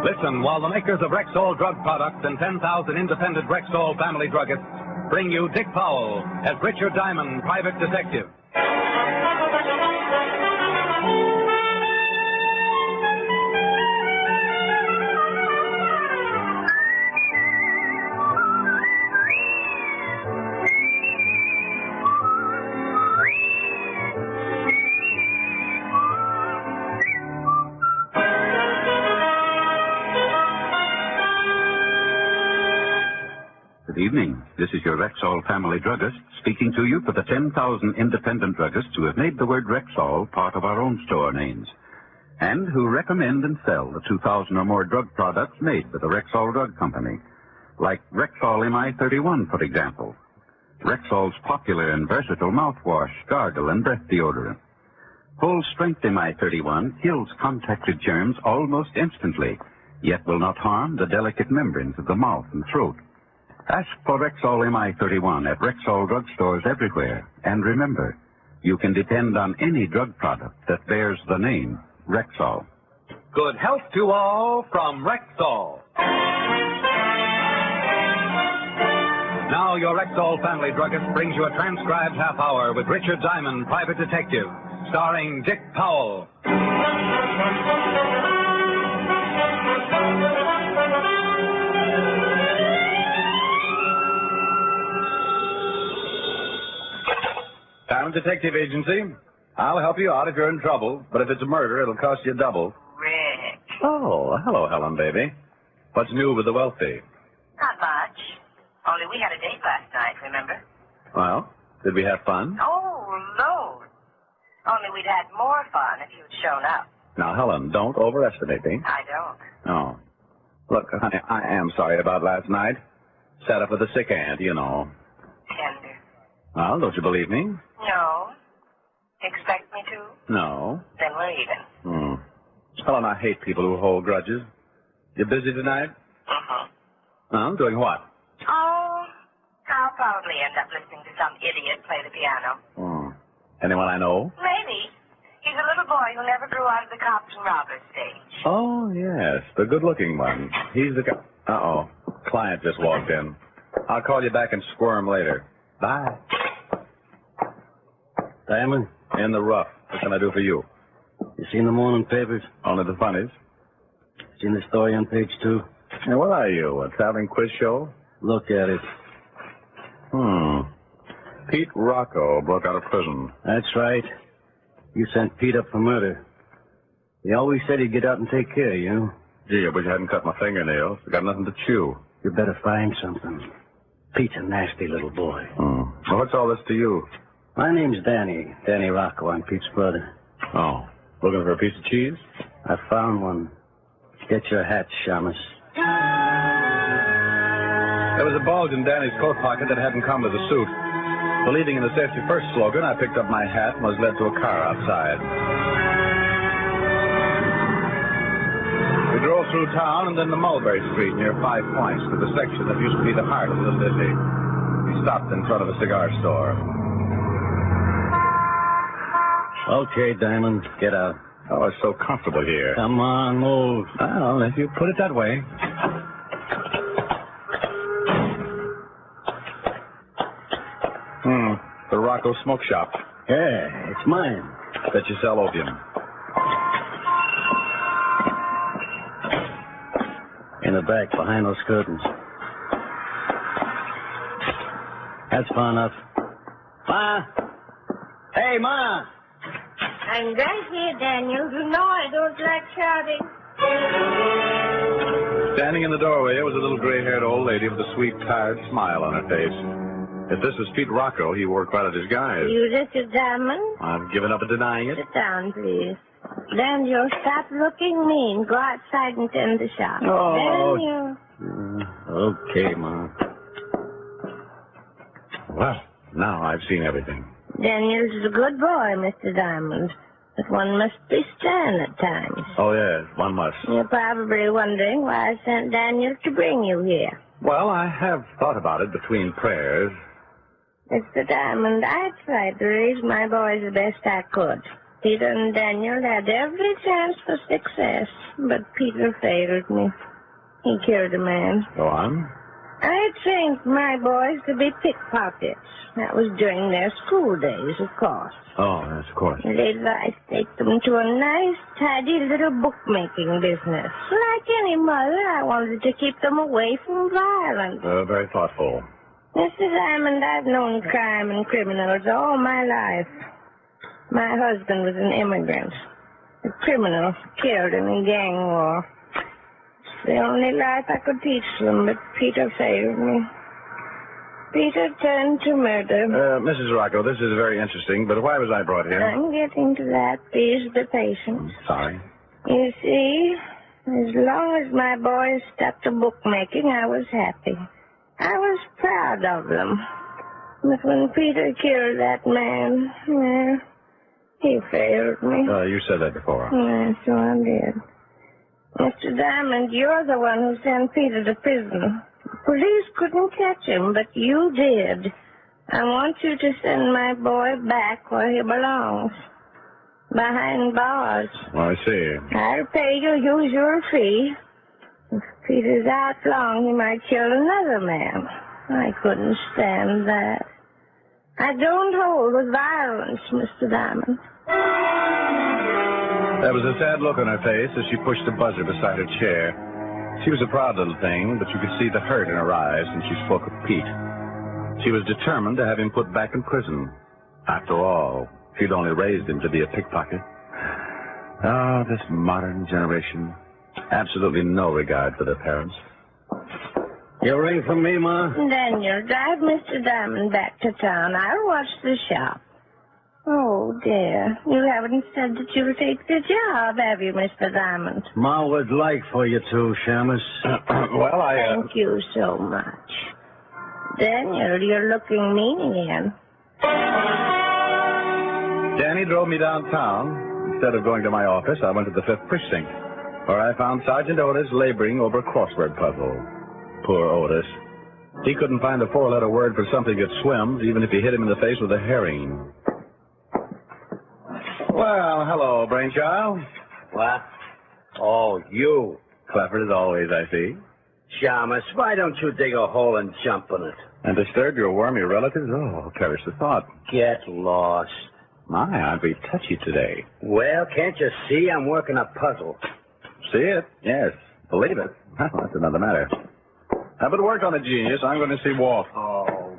Listen while the makers of Rexall drug products and 10,000 independent Rexall family druggists bring you Dick Powell as Richard Diamond, private detective. Good evening. This is your Rexall family druggist speaking to you for the 10,000 independent druggists who have made the word Rexall part of our own store names and who recommend and sell the 2,000 or more drug products made by the Rexall Drug Company, like Rexall MI31, for example, Rexall's popular and versatile mouthwash, gargle, and breath deodorant. Full-strength MI31 kills contacted germs almost instantly, yet will not harm the delicate membranes of the mouth and throat. Ask for Rexall MI31 at Rexall drugstores everywhere. And remember, you can depend on any drug product that bears the name Rexall. Good health to all from Rexall. Now your Rexall family druggist brings you a transcribed half hour with Richard Diamond, private detective, starring Dick Powell. Diamond Detective Agency. I'll help you out if you're in trouble, but if it's a murder, it'll cost you double. Rick. Oh, hello, Helen, baby. What's new with the wealthy? Not much. Only we had a date last night, remember? Well, did we have fun? Oh, loads. Only we'd had more fun if you'd shown up. Now, Helen, don't overestimate me. I don't. Oh. Look, honey, I am sorry about last night. Sat up with a sick aunt, you know. Tender. Well, don't you believe me? No. Expect me to? No. Then we're even. Helen, I hate people who hold grudges. You busy tonight? Uh-huh. Well, doing what? Oh, I'll probably end up listening to some idiot play the piano. Anyone I know? Maybe. He's a little boy who never grew out of the cops and robbers stage. Oh, yes, the good-looking one. He's the guy. Uh-oh. Client just walked in. I'll call you back and squirm later. Bye. Diamond? In the rough. What can I do for you? You seen the morning papers? Only the funnies. Seen the story on page 2? Hey, what are you, a traveling quiz show? Look at it. Pete Rocco broke out of prison. That's right. You sent Pete up for murder. He always said he'd get out and take care of you. Gee, I wish I hadn't cut my fingernails. I got nothing to chew. You better find something. Pete's a nasty little boy. Well, what's all this to you? My name's Danny. Danny Rocco. I'm Pete's brother. Oh, looking for a piece of cheese? I found one. Get your hat, Shamus. There was a bulge in Danny's coat pocket that hadn't come with the suit. Believing in the safety first slogan, I picked up my hat and was led to a car outside. We drove through town and then to Mulberry Street near 5 Points to the section that used to be the heart of Little Italy. We stopped in front of a cigar store. Okay, Diamond, get out. Oh, it's so comfortable here. Come on, move. Well, if you put it that way. The Rocco Smoke Shop. Yeah, it's mine. Bet you sell opium. In the back, behind those curtains. That's far enough. Ma! Hey, Ma! I'm right here, Daniel. You know I don't like shouting. Standing in the doorway was a little gray-haired old lady with a sweet, tired smile on her face. If this was Pete Rocco, he wore quite a disguise. You Richard Diamond? I've given up on denying it. Sit down, please. Daniel, stop looking mean. Go outside and tend the shop. Oh. Daniel. Okay, Ma. Well, now I've seen everything. Daniel's a good boy, Mr. Diamond. But one must be stern at times. Oh, yes, one must. You're probably wondering why I sent Daniel to bring you here. Well, I have thought about it between prayers. Mr. Diamond, I tried to raise my boys the best I could. Peter and Daniel had every chance for success, but Peter failed me. He killed a man. Go on. I trained my boys to be pickpockets. That was during their school days, of course. Oh, yes, of course. Later, I take them to a nice, tidy little bookmaking business. Like any mother, I wanted to keep them away from violence. Very thoughtful. Mr. Diamond, I've known crime and criminals all my life. My husband was an immigrant. A criminal killed in a gang war. It's the only life I could teach them, but Peter failed me. Peter turned to murder. Mrs. Rocco, this is very interesting, but why was I brought here? I'm getting to that. Please be patient. Sorry. You see, as long as my boys stuck to bookmaking, I was happy. I was proud of them. But when Peter killed that man, well, he failed me. You said that before. Yes, so I did. Mr. Diamond, you're the one who sent Peter to prison. The police couldn't catch him, but you did. I want you to send my boy back where he belongs. Behind bars. Oh, I see. I'll pay your usual fee. If Peter's out long, he might kill another man. I couldn't stand that. I don't hold with violence, Mr. Diamond. There was a sad look on her face as she pushed the buzzer beside her chair. She was a proud little thing, but you could see the hurt in her eyes when she spoke of Pete. She was determined to have him put back in prison. After all, she'd only raised him to be a pickpocket. Oh, this modern generation. Absolutely no regard for their parents. You ring for me, Ma? Daniel, drive Mr. Diamond back to town. I'll watch the shop. Oh, dear. You haven't said that you'll take the job, have you, Mr. Diamond? Ma would like for you to, Shamus. Well, Thank you so much. Daniel, you're looking mean again. Danny drove me downtown. Instead of going to my office, I went to the 5th Precinct, where I found Sergeant Otis laboring over a crossword puzzle. Poor Otis. He couldn't find a 4-letter word for something that swims, even if you hit him in the face with a herring. Well, hello, Brainchild. What? Oh, you. Clever as always, I see. Shamus, why don't you dig a hole and jump in it? And disturb your wormy relatives? Oh, perish the thought. Get lost. My, I'd be touchy today. Well, can't you see I'm working a puzzle? See it? Yes. Believe it? Well, that's another matter. I've been worked on a genius. I'm going to see Walt. Oh.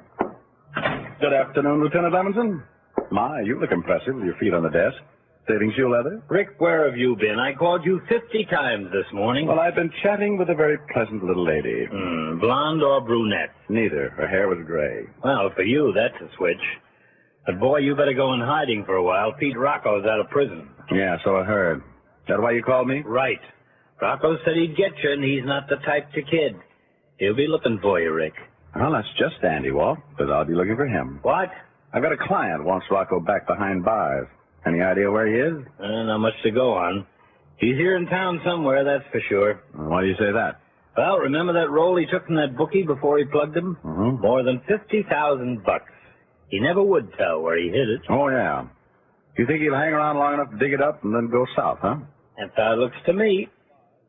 Good afternoon, Lieutenant Levinson. My, you look impressive with your feet on the desk. Saving shoe leather? Rick, where have you been? I called you 50 times this morning. Well, I've been chatting with a very pleasant little lady. Blonde or brunette? Neither. Her hair was gray. Well, for you, that's a switch. But, boy, you better go in hiding for a while. Pete Rocco's out of prison. Yeah, so I heard. That why you called me? Right. Rocco said he'd get you, and he's not the type to kid. He'll be looking for you, Rick. Well, that's just dandy, Walt, because I'll be looking for him. What? I've got a client wants Rocco back behind bars. Any idea where he is? Not much to go on. He's here in town somewhere, that's for sure. Why do you say that? Well, remember that roll he took from that bookie before he plugged him? Mm-hmm. More than $50,000. He never would tell where he hid it. Oh, yeah. You think he'll hang around long enough to dig it up and then go south, huh? That's how it looks to me.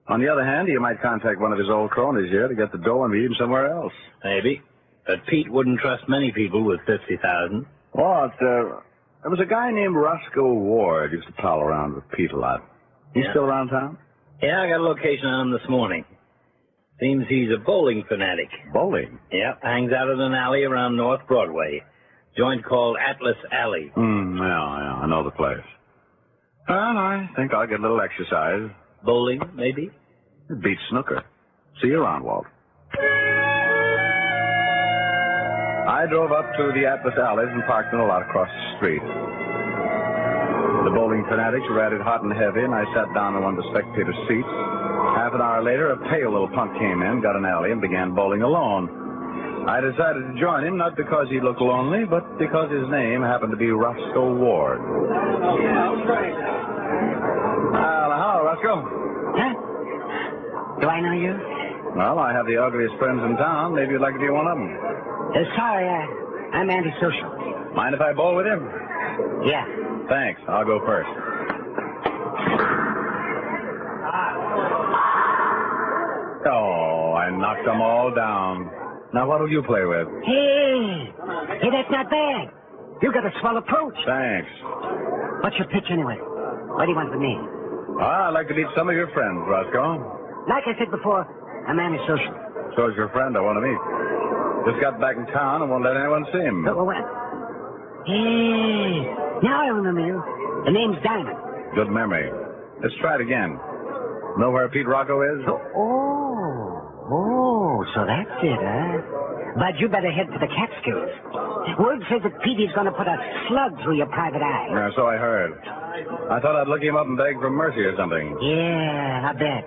On the other hand, he might contact one of his old cronies here to get the dough and meet him somewhere else. Maybe. But Pete wouldn't trust many people with $50,000. Well, there was a guy named Roscoe Ward used to prowl around with Pete a lot. He's still around town? Yeah, I got a location on him this morning. Seems he's a bowling fanatic. Bowling? Yeah, hangs out in an alley around North Broadway. Joint called Atlas Alley. Yeah, I know the place. Well, I think I'll get a little exercise. Bowling, maybe? It beats snooker. See you around, Walt. I drove up to the Atlas Alleys and parked in a lot across the street. The bowling fanatics were at it hot and heavy, and I sat down in one of the spectator seats. Half an hour later, a pale little punk came in, got an alley, and began bowling alone. I decided to join him, not because he looked lonely, but because his name happened to be Roscoe Ward. Hello, Roscoe. Huh? Do I know you? Well, I have the ugliest friends in town. Maybe you'd like to be one of them. Sorry, I'm antisocial. Mind if I bowl with him? Yeah. Thanks. I'll go first. Knocked them all down. Now, what'll you play with? Hey, that's not bad. You got a swell approach. Thanks. What's your pitch anyway? What do you want with me? I'd like to meet some of your friends, Roscoe. Like I said before, a man is social. So's your friend I want to meet. Just got back in town and won't let anyone see him. What? Hey, now I remember you. The name's Diamond. Good memory. Let's try it again. Know where Pete Rocco is? Oh, so that's it, huh? But you better head to the Catskills. Word says that Petey's going to put a slug through your private eye. Yeah, so I heard. I thought I'd look him up and beg for mercy or something. Yeah, I bet.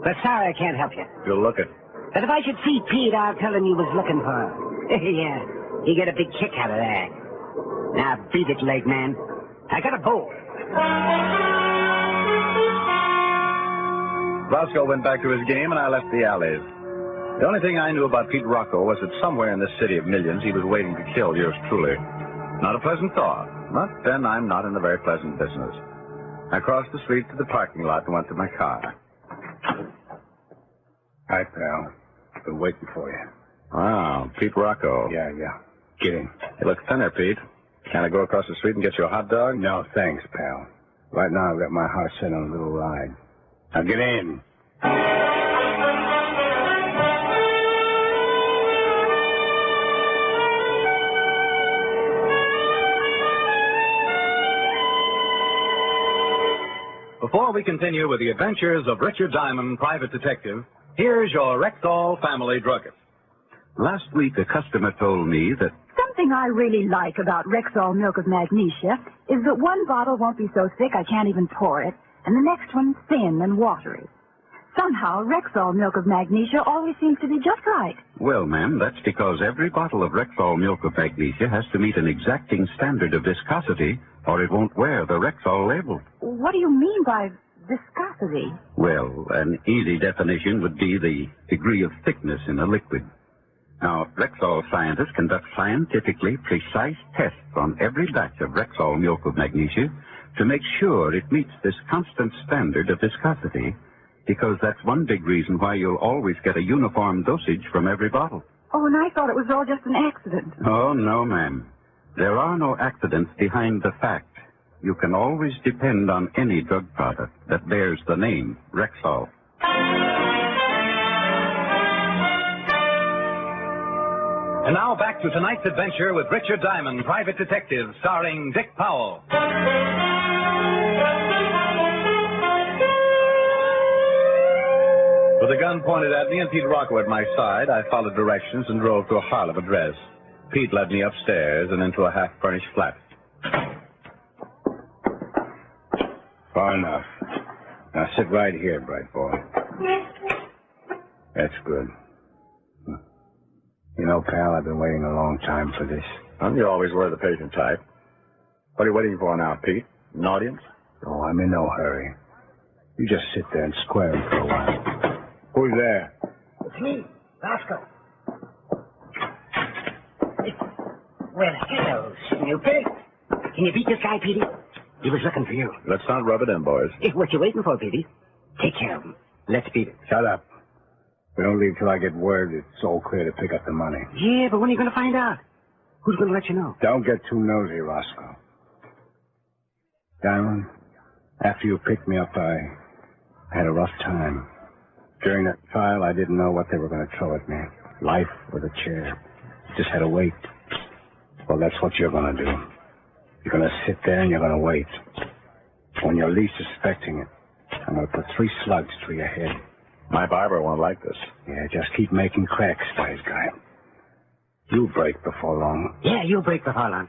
But sorry I can't help you. You'll look it. But if I should see Pete, I'll tell him you was looking for him. Yeah, you get a big kick out of that. Now beat it, leg man. I got a bowl. Roscoe went back to his game and I left the alleys. The only thing I knew about Pete Rocco was that somewhere in this city of millions he was waiting to kill yours truly. Not a pleasant thought, but then I'm not in a very pleasant business. I crossed the street to the parking lot and went to my car. Hi, pal. Been waiting for you. Wow, Pete Rocco. Yeah. Get in. You look thinner, Pete. Can I go across the street and get you a hot dog? No, thanks, pal. Right now I've got my heart set on a little ride. Now get in. Before we continue with the adventures of Richard Diamond, private detective, here's your Rexall family druggist. Last week, a customer told me that Something I really like about Rexall Milk of Magnesia is that one bottle won't be so thick I can't even pour it, and the next one thin and watery. Somehow, Rexall Milk of Magnesia always seems to be just right. well, ma'am, that's because every bottle of Rexall Milk of Magnesia has to meet an exacting standard of viscosity, or it won't wear the Rexall label. What do you mean by viscosity? Well, an easy definition would be the degree of thickness in a liquid. Now, Rexall scientists conduct scientifically precise tests on every batch of Rexall Milk of Magnesia to make sure it meets this constant standard of viscosity, because that's one big reason why you'll always get a uniform dosage from every bottle. Oh, and I thought it was all just an accident. Oh, no, ma'am. There are no accidents behind the fact. You can always depend on any drug product that bears the name Rexall. And now back to tonight's adventure with Richard Diamond, private detective, starring Dick Powell. With a gun pointed at me and Pete Rocco at my side, I followed directions and drove to a Harlem address. Pete led me upstairs and into a half-furnished flat. Far enough. Now sit right here, bright boy. That's good. You know, pal, I've been waiting a long time for this. And you always were the patient type. What are you waiting for now, Pete? An audience? Oh, I'm in no hurry. You just sit there and square him for a while. Who's there? It's me, Roscoe. Well, hello, Snoopy. Can you beat this guy, Petey? He was looking for you. Let's not rub it in, boys. What you waiting for, Petey? Take care of him. Let's beat it. Shut up. We don't leave till I get word it's all clear to pick up the money. Yeah, but when are you going to find out? Who's going to let you know? Don't get too nosy, Roscoe. Diamond, after you picked me up, I had a rough time. During that trial, I didn't know what they were going to throw at me. Life or the chair. Just had to wait. Well, that's what you're going to do. You're going to sit there and you're going to wait. When you're least suspecting it, I'm going to put 3 slugs through your head. My barber won't like this. Yeah, just keep making cracks, wise guy. You'll break before long. Yeah, you'll break before long.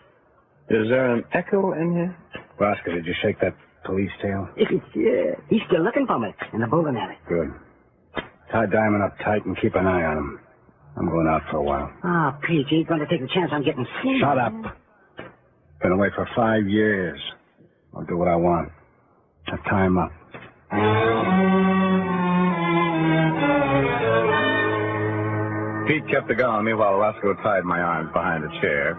Is there an echo in here? Roscoe, did you shake that police tail? Yeah, he's still looking for me in the bowling alley. Good. Tie Diamond up tight and keep an eye on him. I'm going out for a while. Oh, Pete, you ain't going to take a chance on getting seen. Shut up. Been away for 5 years. I'll do what I want. Now tie him up. Pete kept the gun on me while Roscoe tied my arms behind a chair.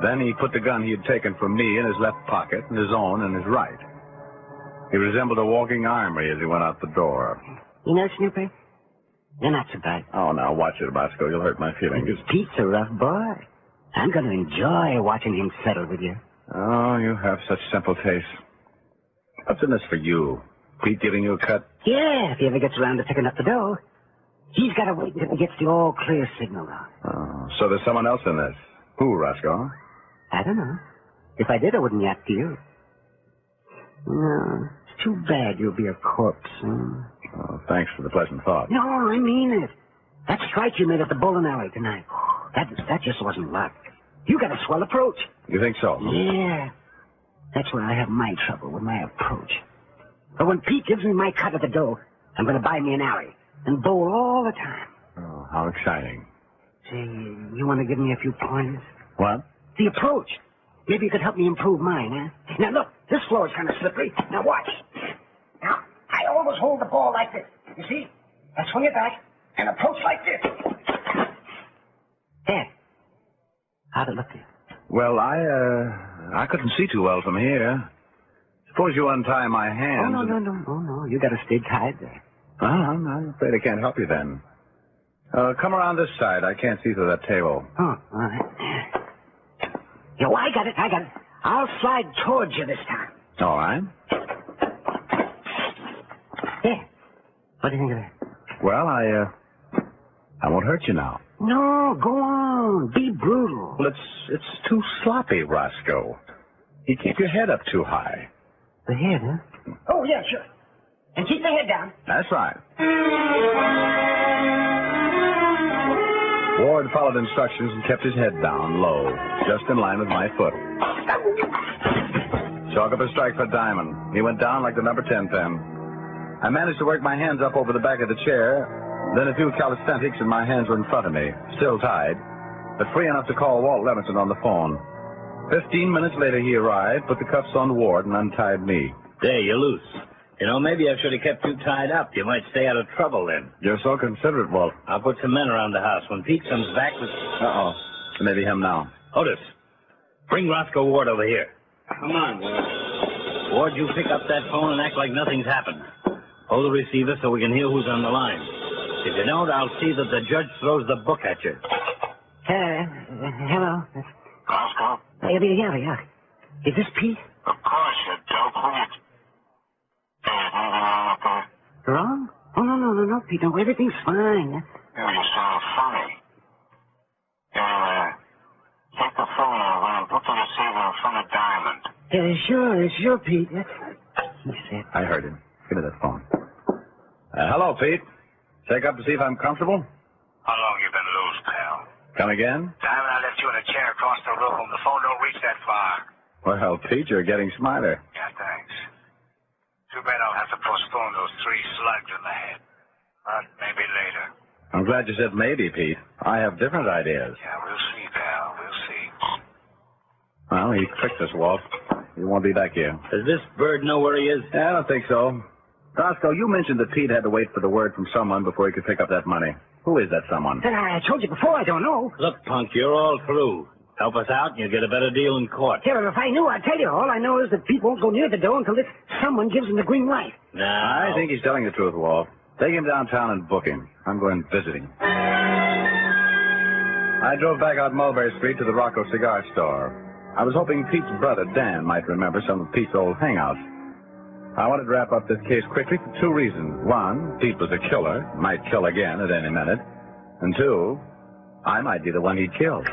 Then he put the gun he had taken from me in his left pocket and his own in his right. He resembled a walking armory as he went out the door. You know, Snoopy, You're not so bad. Oh, now watch it, Roscoe. You'll hurt my feelings. Pete's a rough boy. I'm going to enjoy watching him settle with you. Oh, you have such simple taste. What's in this for you? Pete giving you a cut? Yeah, if he ever gets around to picking up the dough. He's got to wait until he gets the all-clear signal out. Oh, so there's someone else in this. Who, Roscoe? I don't know. If I did, I wouldn't yap to you. No, it's too bad you'll be a corpse soon. Oh, thanks for the pleasant thought. No, I mean it. That strike you made at the bowling alley tonight, that just wasn't luck. You got a swell approach. You think so? Yeah. That's where I have my trouble, with my approach. But when Pete gives me my cut of the dough, I'm going to buy me an alley and bowl all the time. Oh, how exciting. Say, you want to give me a few pointers? What? The approach. Maybe you could help me improve mine, huh? Now, look, this floor is kind of slippery. Now, watch. Now, I always hold the ball like this. You see? I swing it back and approach like this. There. How'd it look to you? Well, I couldn't see too well from here. Suppose you untie my hands. Oh, no. You got to stay tied there. I'm afraid I can't help you then. Come around this side. I can't see through that table. Oh, all right. Yo, I got it. I'll slide towards you this time. All right. There. What do you think of that? Well, I won't hurt you now. No, go on. Be brutal. Well, it's too sloppy, Roscoe. You keep your head up too high. The head, huh? Oh, yeah, sure. And keep the head down. That's right. Ward followed instructions and kept his head down, low, just in line with my foot. Chalk up a strike for Diamond. He went down like the number 10 pen. I managed to work my hands up over the back of the chair, then a few calisthenics, and my hands were in front of me, still tied, but free enough to call Walt Levinson on the phone. 15 minutes later, he arrived, put the cuffs on Ward, and untied me. There, you're loose. You know, maybe I should have kept you tied up. You might stay out of trouble then. You're so considerate, Walt. I'll put some men around the house. When Pete comes back with... Uh-oh. Maybe him now. Otis, bring Roscoe Ward over here. Come on, Ward. Ward, you pick up that phone and act like nothing's happened. Hold the receiver so we can hear who's on the line. If you don't, I'll see that the judge throws the book at you. Hello. Roscoe? Yeah. Is this Pete? Of course, you dope. Who you... There's nothing wrong up there? Wrong? Oh, no, Pete. No, everything's fine. You sound funny. Take the phone over and put the receiver in front of Diamond. Sure, Pete. He said. I heard him. Give me that phone. Hello, Pete. Check up to see if I'm comfortable? How long you been loose, pal? Come again? Diamond, I left you in a chair across the room. The phone don't reach that far. Well, Pete, you're getting smarter. Yeah, thanks. Too bad I'll have to postpone those 3 slugs in the head. But maybe later. I'm glad you said maybe, Pete. I have different ideas. Yeah, we'll see, pal. We'll see. Well, he tricked us, Walt. He won't be back here. Does this bird know where he is? I don't think so. Roscoe, you mentioned that Pete had to wait for the word from someone before he could pick up that money. Who is that someone? I told you before, I don't know. Look, punk, you're all through. Help us out and you'll get a better deal in court. Yeah, if I knew, I'd tell you. All I know is that Pete won't go near the door until this someone gives him the green light. No. I think he's telling the truth, Walt. Take him downtown and book him. I'm going visiting. I drove back out Mulberry Street to the Rocco cigar store. I was hoping Pete's brother, Dan, might remember some of Pete's old hangouts. I wanted to wrap up this case quickly for 2 reasons. 1, Pete was a killer, might kill again at any minute. And 2, I might be the one he'd killed.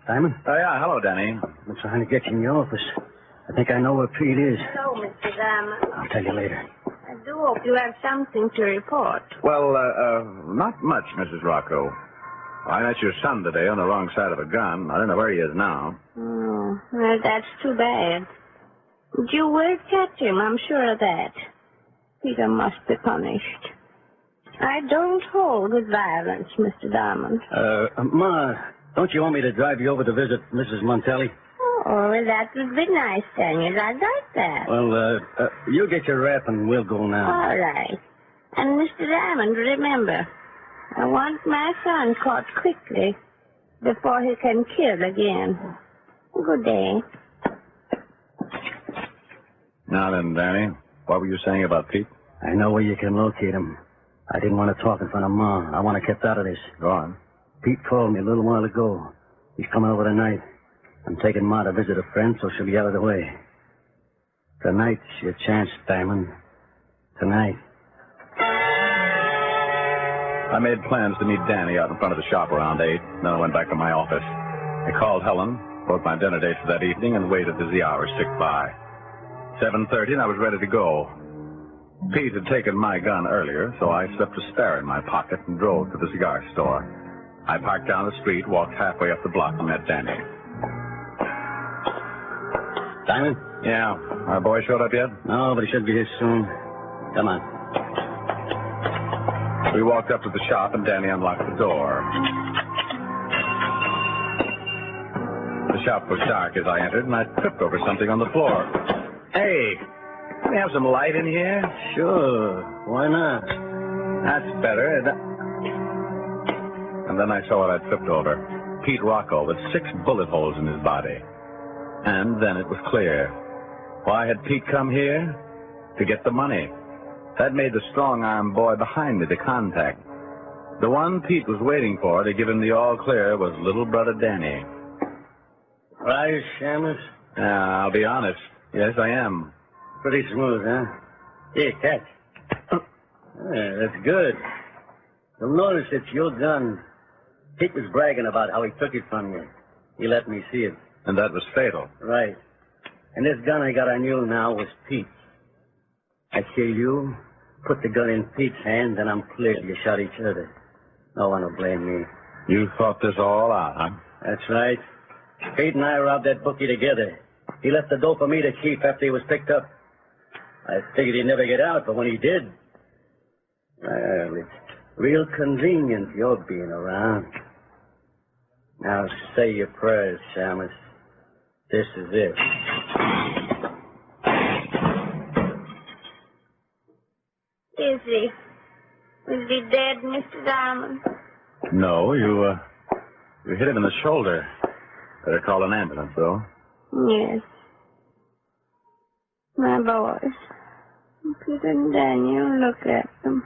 Simon? Oh, yeah. Hello, Danny. I'm trying to get you in your office. I think I know where Pete is. Hello, Mr. Diamond. I'll tell you later. I do hope you have something to report. Well, not much, Mrs. Rocco. I met your son today on the wrong side of a gun. I don't know where he is now. Oh, well, that's too bad. But you will catch him, I'm sure of that. Peter must be punished. I don't hold with violence, Mr. Diamond. Ma, don't you want me to drive you over to visit Mrs. Montelli? Oh, well, that would be nice, Daniel. I'd like that. Well, you get your wrap and we'll go now. All right. And, Mr. Diamond, remember, I want my son caught quickly before he can kill again. Good day. Now then, Danny, what were you saying about Pete? I know where you can locate him. I didn't want to talk in front of Ma. I want to get out of this. Go on. Pete called me a little while ago. He's coming over tonight. I'm taking Ma to visit a friend, so she'll be out of the way. Tonight's your chance, Diamond. Tonight. I made plans to meet Danny out in front of the shop around 8. Then I went back to my office. I called Helen, wrote my dinner dates for that evening, and waited as the hours ticked by. 7:30, and I was ready to go. Pete had taken my gun earlier, so I slipped a spare in my pocket and drove to the cigar store. I parked down the street, walked halfway up the block, and met Danny. Diamond? Yeah. Our boy showed up yet? No, but he should be here soon. Come on. We walked up to the shop, and Danny unlocked the door. The shop was dark as I entered, and I tripped over something on the floor. Hey, can we have some light in here? Sure. Why not? That's better. And then I saw what I'd tripped over. Pete Rocco with 6 bullet holes in his body. And then it was clear. Why had Pete come here? To get the money. That made the strong-arm boy behind me the contact. The one Pete was waiting for to give him the all-clear was little brother Danny. Right, Shamus? I'll be honest. Yes, I am. Pretty smooth, huh? Here, catch. Yeah, that's good. You'll notice it's your gun. Pete was bragging about how he took it from you. He let me see it. And that was fatal. Right. And this gun I got on you now was Pete's. I kill you, put the gun in Pete's hand, and I'm clear. You shot each other. No one will blame me. You thought this all out, huh? That's right. Pete and I robbed that bookie together. He left the dough for me to keep after he was picked up. I figured he'd never get out, but when he did, well, it's real convenient you're being around. Now say your prayers, Shamus. This is it. Is he? Is he dead, Mr. Diamond? No, you hit him in the shoulder. Better call an ambulance, though. Yes. My boys. Peter and Daniel, look at them.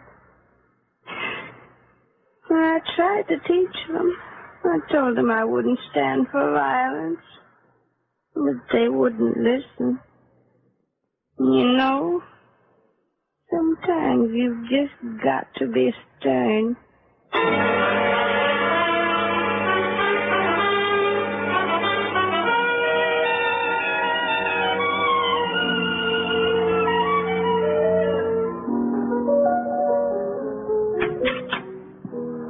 I tried to teach them. I told them I wouldn't stand for violence. But they wouldn't listen. You know, sometimes you've just got to be stern.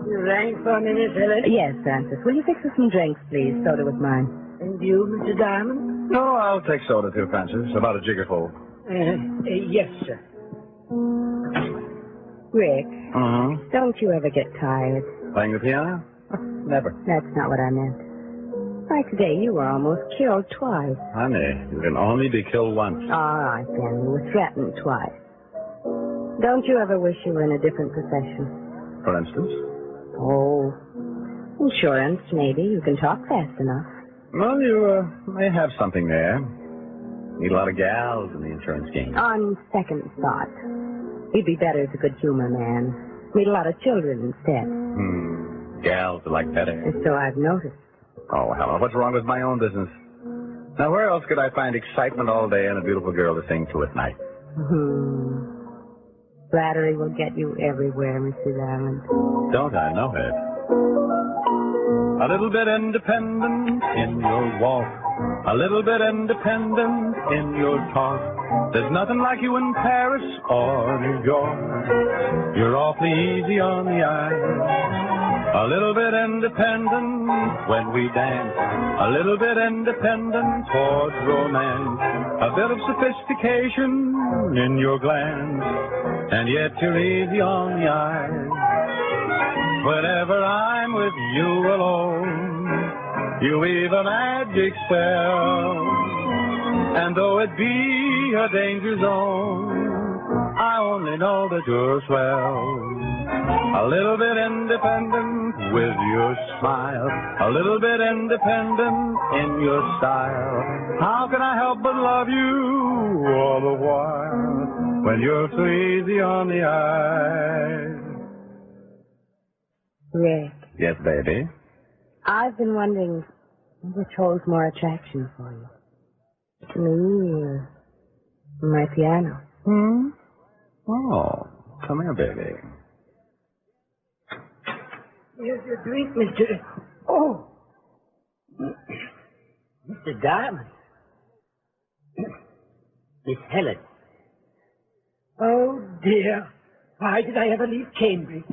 You rang for me, Miss Helen? Yes, Francis. Will you fix us some drinks, please? Soda with mine. And you, Mr. Diamond? No, I'll take soda too, Francis. About a jiggerful. Yes, sir. Rick, Mm-hmm. don't you ever get tired? Playing the piano? Never. That's not what I meant. Why, today you were almost killed twice. Honey, you can only be killed once. All right, then. You were threatened twice. Don't you ever wish you were in a different profession? For instance? Oh, insurance, maybe. You can talk fast enough. Well, you may have something there. Need a lot of gals in the insurance game. On second thought, you'd be better as a good humor man. Meet a lot of children instead. Gals are like better. And so I've noticed. Oh, Helen, what's wrong with my own business? Now, where else could I find excitement all day and a beautiful girl to sing to at night? Flattery will get you everywhere, Mr. Diamond. Don't I know it? A little bit independent in your walk. A little bit independent in your talk. There's nothing like you in Paris or New York. You're awfully easy on the eye. A little bit independent when we dance. A little bit independent towards romance. A bit of sophistication in your glance. And yet you're easy on the eye. Whenever I'm with you alone, you weave a magic spell. And though it be a danger zone, I only know that you're swell. A little bit independent with your smile. A little bit independent in your style. How can I help but love you all the while? when you're so easy on the eye. Rick, Yes, baby? I've been wondering which holds more attraction for you. Me or my piano? Hmm? Oh, come here, baby. Here's your drink, Mr. Oh! Mr. Diamond. Miss Helen. Oh, dear. Why did I ever leave Cambridge?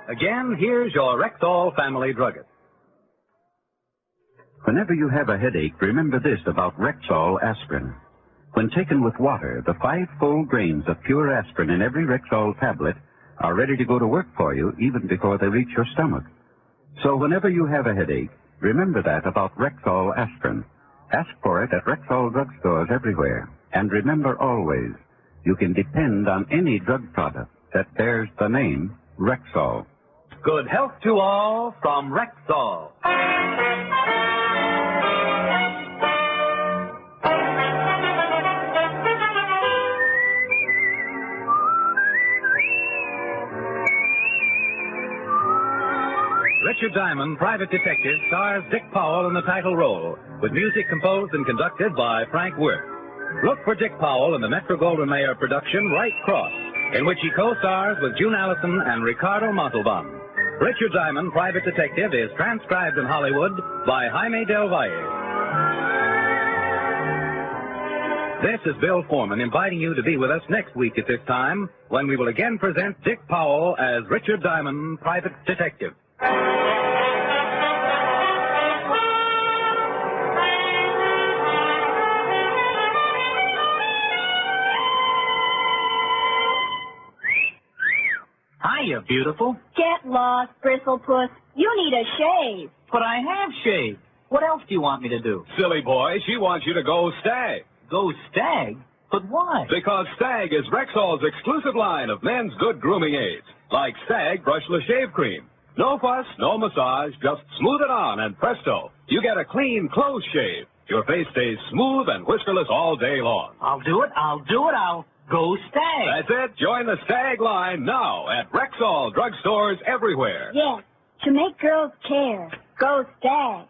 Again, here's your Rexall family druggist. Whenever you have a headache, remember this about Rexall aspirin. When taken with water, the 5 full grains of pure aspirin in every Rexall tablet are ready to go to work for you even before they reach your stomach. So whenever you have a headache, remember that about Rexall aspirin. Ask for it at Rexall drugstores everywhere. And remember always, you can depend on any drug product that bears the name Rexall. Good health to all from Rexall. Richard Diamond, Private Detective, stars Dick Powell in the title role, with music composed and conducted by Frank Wirth. Look for Dick Powell in the Metro-Goldwyn-Mayer production Right Cross, in which he co-stars with June Allison and Ricardo Montalban. Richard Diamond, Private Detective, is transcribed in Hollywood by Jaime Del Valle. This is Bill Foreman inviting you to be with us next week at this time, when we will again present Dick Powell as Richard Diamond, Private Detective. Hiya, beautiful. Get lost, Bristlepuss. You need a shave. But I have shaved. What else do you want me to do? Silly boy, she wants you to go Stag. Go Stag? But why? Because Stag is Rexall's exclusive line of men's good grooming aids, like Stag Brushless Shave Cream. No fuss, no massage, just smooth it on and presto, you get a clean, close shave. Your face stays smooth and whiskerless all day long. I'll do it. I'll go Stag. That's it. Join the Stag line now at Rexall drugstores everywhere. Yes, to make girls care. Go Stag.